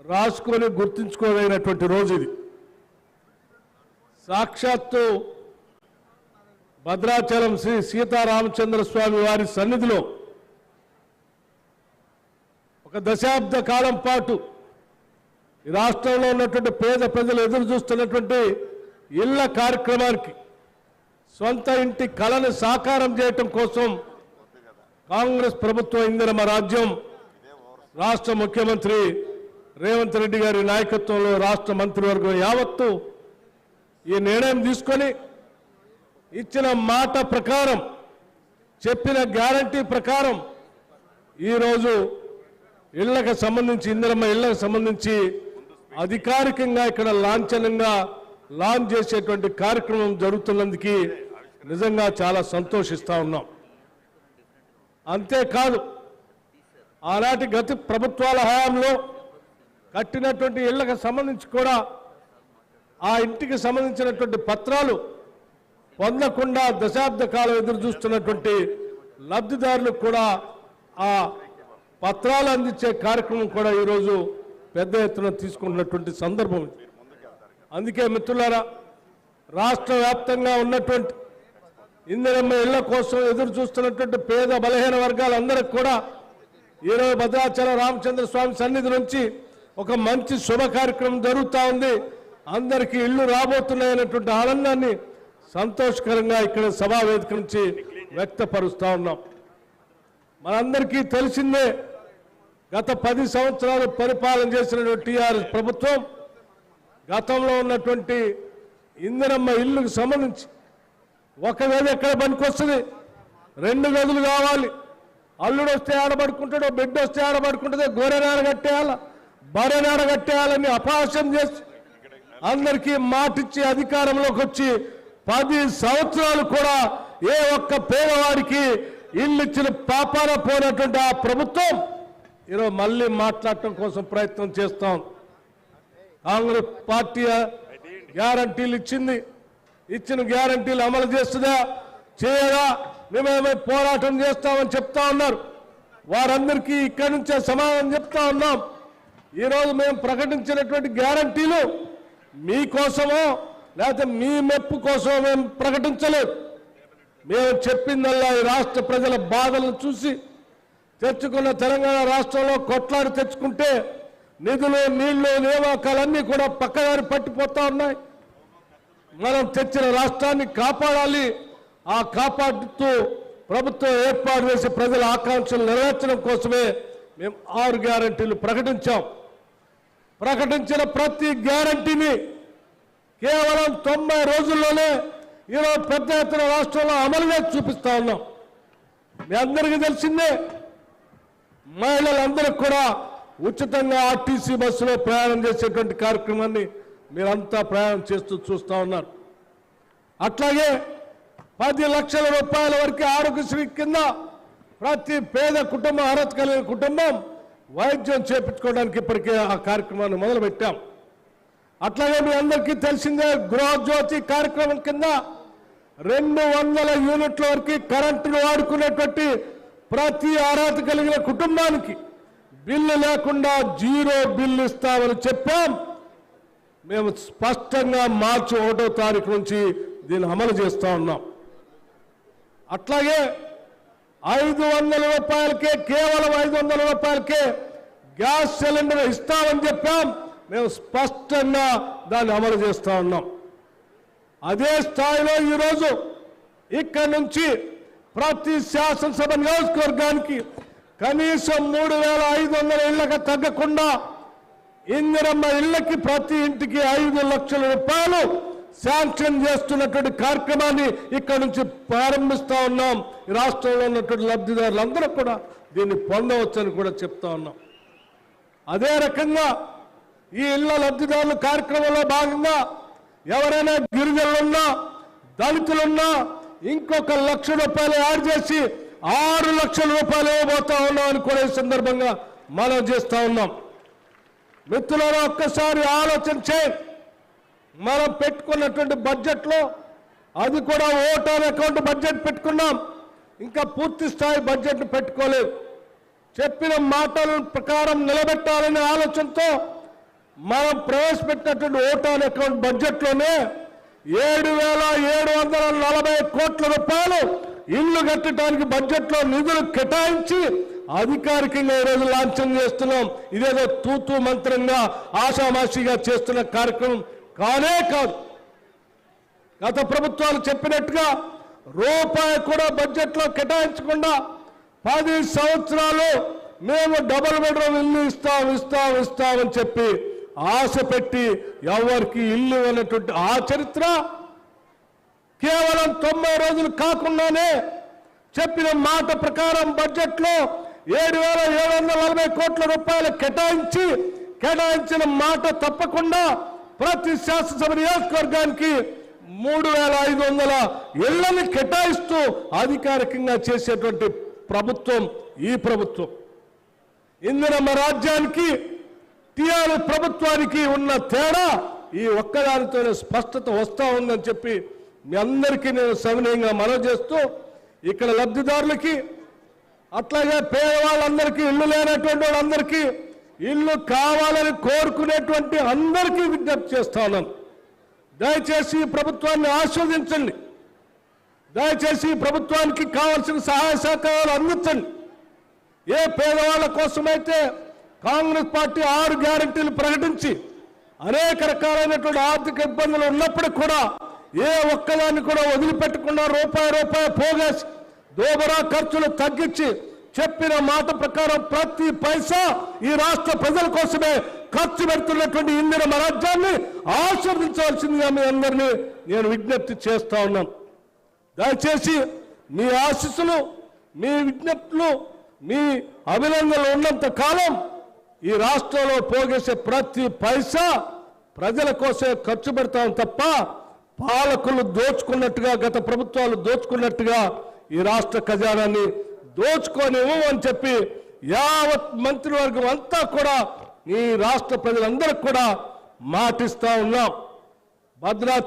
రాసుకొని గుర్తుంచుకోలేనటువంటి రోజు ఇది. సాక్షాత్తు భద్రాచలం శ్రీ సీతారామచంద్ర స్వామి వారి సన్నిధిలో ఒక దశాబ్ద కాలం పాటు ఈ రాష్ట్రంలో ఉన్నటువంటి పేద ప్రజలు ఎదురు చూస్తున్నటువంటి ఇళ్ల కార్యక్రమానికి సొంత ఇంటి కళను సాకారం చేయటం కోసం కాంగ్రెస్ ప్రభుత్వం ఇందిరమ్మ రాజ్యం రాష్ట్ర ముఖ్యమంత్రి రేవంత్ రెడ్డి గారి నాయకత్వంలో రాష్ట్ర మంత్రివర్గం యావత్తు ఈ నిర్ణయం తీసుకొని ఇచ్చిన మాట ప్రకారం చెప్పిన గ్యారంటీ ప్రకారం ఈరోజు ఇళ్లకు సంబంధించి ఇందిరమ్మ ఇళ్లకు సంబంధించి అధికారికంగా ఇక్కడ లాంఛనంగా లాంచ్ చేసేటువంటి కార్యక్రమం జరుగుతున్నందుకు నిజంగా చాలా సంతోషిస్తా ఉన్నాం. అంతేకాదు ఆనాటి గత ప్రభుత్వాల హయాంలో కట్టినటువంటి ఇళ్లకు సంబంధించి కూడా ఆ ఇంటికి సంబంధించినటువంటి పత్రాలు పొందకుండా దశాబ్ద కాలం ఎదురు చూస్తున్నటువంటి లబ్ధిదారులకు కూడా ఆ పత్రాలు అందించే కార్యక్రమం కూడా ఈరోజు పెద్ద ఎత్తున తీసుకున్నటువంటి సందర్భం. అందుకే మిత్రులారా, రాష్ట్ర వ్యాప్తంగా ఉన్నటువంటి ఇందిరమ్మ ఇళ్ల కోసం ఎదురు చూస్తున్నటువంటి పేద బలహీన వర్గాలందరికీ కూడా ఈరోజు భద్రాచల రామచంద్ర స్వామి సన్నిధి నుంచి ఒక మంచి శుభ కార్యక్రమం జరుగుతూ ఉంది. అందరికీ ఇళ్లు రాబోతున్నాయనేటువంటి ఆనందాన్ని సంతోషకరంగా ఇక్కడ సభా వేదిక నుంచి వ్యక్తపరుస్తూ ఉన్నాం. మనందరికీ తెలిసిందే, గత 10 సంవత్సరాలు పరిపాలన చేసినటువంటి టీఆర్ఎస్ ప్రభుత్వం గతంలో ఉన్నటువంటి ఇందిరమ్మ ఇల్లుకు సంబంధించి ఒక గది ఎక్కడ పనికొస్తుంది, 2 గదులు కావాలి, అల్లుడు వస్తే ఆడబడుకుంటాడు, బిడ్డ వస్తే ఆడబడుకుంటుంది, గోరెనాడ కట్టేయాల బరెనాడ కట్టేయాలని అపహాస్యం చేసి అందరికీ మాటిచ్చి అధికారంలోకి వచ్చి 10 సంవత్సరాలు కూడా ఏ ఒక్క పేదవాడికి ఇల్లు ఇచ్చిన పాపాన పోయినటువంటి ఆ ప్రభుత్వం ఈరోజు మళ్ళీ మాట్లాడటం కోసం ప్రయత్నం చేస్తాం. కాంగ్రెస్ పార్టీ గ్యారంటీలు ఇచ్చింది, ఇచ్చిన గ్యారంటీలు అమలు చేస్తుందా చేయదా మేమేమో పోరాటం చేస్తామని చెప్తా ఉన్నారు. వారందరికీ ఇక్కడి నుంచే సమాధానం చెప్తా ఉన్నాం. ఈరోజు మేము ప్రకటించినటువంటి గ్యారంటీలు మీకోసమో లేకపోతే మీ మెప్పు కోసమో మేము ప్రకటించలేదు. మేము చెప్పిందల్లా ఈ రాష్ట్ర ప్రజల బాధలను చూసి తెచ్చుకున్న తెలంగాణ రాష్ట్రంలో కొట్లాడి తెచ్చుకుంటే నిధులు నీళ్లు నియామకాలన్నీ కూడా పక్కదారి పట్టిపోతా ఉన్నాయి. మనం తెచ్చిన రాష్ట్రాన్ని కాపాడాలి. ఆ కాపాడుతూ ప్రభుత్వం ఏర్పాటు చేసి ప్రజల ఆకాంక్షలు నెరవేర్చడం కోసమే మేము 6 గ్యారంటీలు ప్రకటించాం. ప్రకటించిన ప్రతి గ్యారంటీని కేవలం 90 రోజుల్లోనే ఈరోజు పెద్ద ఎత్తున రాష్ట్రంలో అమలు చేసి చూపిస్తా ఉన్నాం. మీ అందరికీ తెలిసిందే, మహిళలందరికీ కూడా ఉచితంగా ఆర్టీసీ బస్సులో ప్రయాణం చేసేటువంటి కార్యక్రమాన్ని మీరంతా ప్రయాణం చేస్తూ చూస్తూ ఉన్నారు. అట్లాగే 10 లక్షల రూపాయల వరకు ఆరోగ్యశ్రీ కింద ప్రతి పేద కుటుంబం, అర్హత కలిగిన కుటుంబం వైద్యం చేయించుకోవడానికి ఇప్పటికే ఆ కార్యక్రమాన్ని మొదలుపెట్టాం. అట్లాగే మీ అందరికీ తెలిసిందే, గృహజ్యోతి కార్యక్రమం కింద 200 యూనిట్ల వరకు కరెంటును వాడుకునేటువంటి ప్రతి అర్హత కలిగిన కుటుంబానికి బిల్లు లేకుండా 0 బిల్లు ఇస్తామని చెప్పాం. మేము స్పష్టంగా మార్చి 1వ తారీఖు నుంచి దీన్ని అమలు చేస్తూ ఉన్నాం. అట్లాగే 500 రూపాయలకే, కేవలం 500 రూపాయలకే గ్యాస్ సిలిండర్ ఇస్తామని చెప్పాం. మేము స్పష్టంగా దాన్ని అమలు చేస్తూ ఉన్నాం. అదే స్థాయిలో ఈరోజు ఇక్కడి నుంచి ప్రతి శాసనసభ నియోజకవర్గానికి కనీసం 3500 ఇళ్లకు తగ్గకుండా ఇందిరమ్మ ఇళ్లకి ప్రతి ఇంటికి 5 లక్షల రూపాయలు శాంక్షన్ చేస్తున్నటువంటి కార్యక్రమాన్ని ఇక్కడ నుంచి ప్రారంభిస్తూ ఉన్నాం. ఈ రాష్ట్రంలో ఉన్నటువంటి లబ్ధిదారులందరూ కూడా దీన్ని పొందవచ్చని కూడా చెప్తా ఉన్నాం. అదే రకంగా ఈ ఇళ్ల లబ్ధిదారుల కార్యక్రమంలో భాగంగా ఎవరైనా గిరిజనులున్నా, దళితులున్నా ఇంకొక 1 లక్ష రూపాయలు యాడ్ చేసి 6 లక్షల రూపాయలు ఇవ్వబోతా ఉన్నామని కూడా ఈ సందర్భంగా మనం చేస్తూ ఉన్నాం. మిత్రులారా, ఒక్కసారి ఆలోచన చేయండి. మనం పెట్టుకున్నటువంటి బడ్జెట్లో అది కూడా ఓటాన్ అకౌంట్ బడ్జెట్ పెట్టుకున్నాం, ఇంకా పూర్తి స్థాయి బడ్జెట్ పెట్టుకోలేదు. చెప్పిన మాటల ప్రకారం నిలబెట్టాలనే ఆలోచనతో మనం ప్రవేశపెట్టినటువంటి ఓటాన్ అకౌంట్ బడ్జెట్లోనే 7,740 కోట్ల రూపాయలు ఇల్లు కట్టడానికి బడ్జెట్లో నిధులు కేటాయించి అధికారికంగా ఈరోజు లాంఛనం చేస్తున్నాం. ఇదేదో తూతూ మంత్రంగా ఆషామాషిగా చేస్తున్న కార్యక్రమం కానే కాదు. గత ప్రభుత్వాలు చెప్పినట్టుగా రూపాయి కూడా బడ్జెట్లో కేటాయించకుండా 10 సంవత్సరాలు మేము డబుల్ బెడ్రూమ్ ఇల్లు ఇస్తామని చెప్పి ఆశ పెట్టి ఎవరికి ఇల్లు అన్నటువంటి ఆ చరిత్ర కేవలం 90 రోజులు కాకుండానే చెప్పిన మాట ప్రకారం బడ్జెట్లో 7,740 కోట్ల రూపాయలు కేటాయించిన మాట తప్పకుండా ప్రతి శాసనసభ నియోజకవర్గానికి 3,500 ఇళ్లను కేటాయిస్తూ అధికారికంగా చేసేటువంటి ప్రభుత్వం ఈ ప్రభుత్వం. ఇందిరమ్మ రాజ్యానికి టీఆర్ఎస్ ప్రభుత్వానికి ఉన్న తేడా ఈ ఒక్కదానితోనే స్పష్టత వస్తూ ఉందని చెప్పి మీ అందరికీ నేను సవినయంగా మనవి చేస్తూ, ఇక్కడ లబ్ధిదారులకి అట్లాగే పేదవాళ్ళందరికీ ఇల్లు లేనటువంటి వాళ్ళందరికీ ఇల్లు కావాలని కోరుకునేటువంటి అందరికీ విజ్ఞప్తి చేస్తా ఉన్నాను. దయచేసి ప్రభుత్వాన్ని ఆస్వాదించండి. దయచేసి ప్రభుత్వానికి కావాల్సిన సహాయ సహకారాలు అందించండి. ఏ పేదవాళ్ళ కోసమైతే కాంగ్రెస్ పార్టీ 6 గ్యారెంటీలు ప్రకటించి అనేక రకాలైనటువంటి ఆర్థిక ఇబ్బందులు ఉన్నప్పటికీ కూడా ఏ ఒక్కదాన్ని కూడా వదిలిపెట్టకుండా రూపాయి పోగేసి దోబరా ఖర్చులు తగ్గించి చెప్పిన మాట ప్రకారం ప్రతి పైసా ఈ రాష్ట్ర ప్రజల కోసమే ఖర్చు పెడుతున్నటువంటి ఇందిరమ్మ రాజ్యాన్ని ఆశీర్వదించవలసిందిగా మీ అందరినీ నేను విజ్ఞప్తి చేస్తా ఉన్నాను. దయచేసి మీ ఆశీస్సులు, మీ విజ్ఞప్తులు, మీ అభినందనలు ఉన్నంత కాలం ఈ రాష్ట్రంలో పోగేసే ప్రతి పైసా ప్రజల కోసమే ఖర్చు పెడతాం తప్ప పాలకులు దోచుకున్నట్టుగా, గత ప్రభుత్వాలు దోచుకున్నట్టుగా ఈ రాష్ట్ర ఖజానాన్ని దోచుకోనివ్వు అని చెప్పి యావత్ మంత్రివర్గం అంతా కూడా ఈ రాష్ట్ర ప్రజలందరికీ కూడా మాటిస్తా ఉన్నాం. భద్రాచలం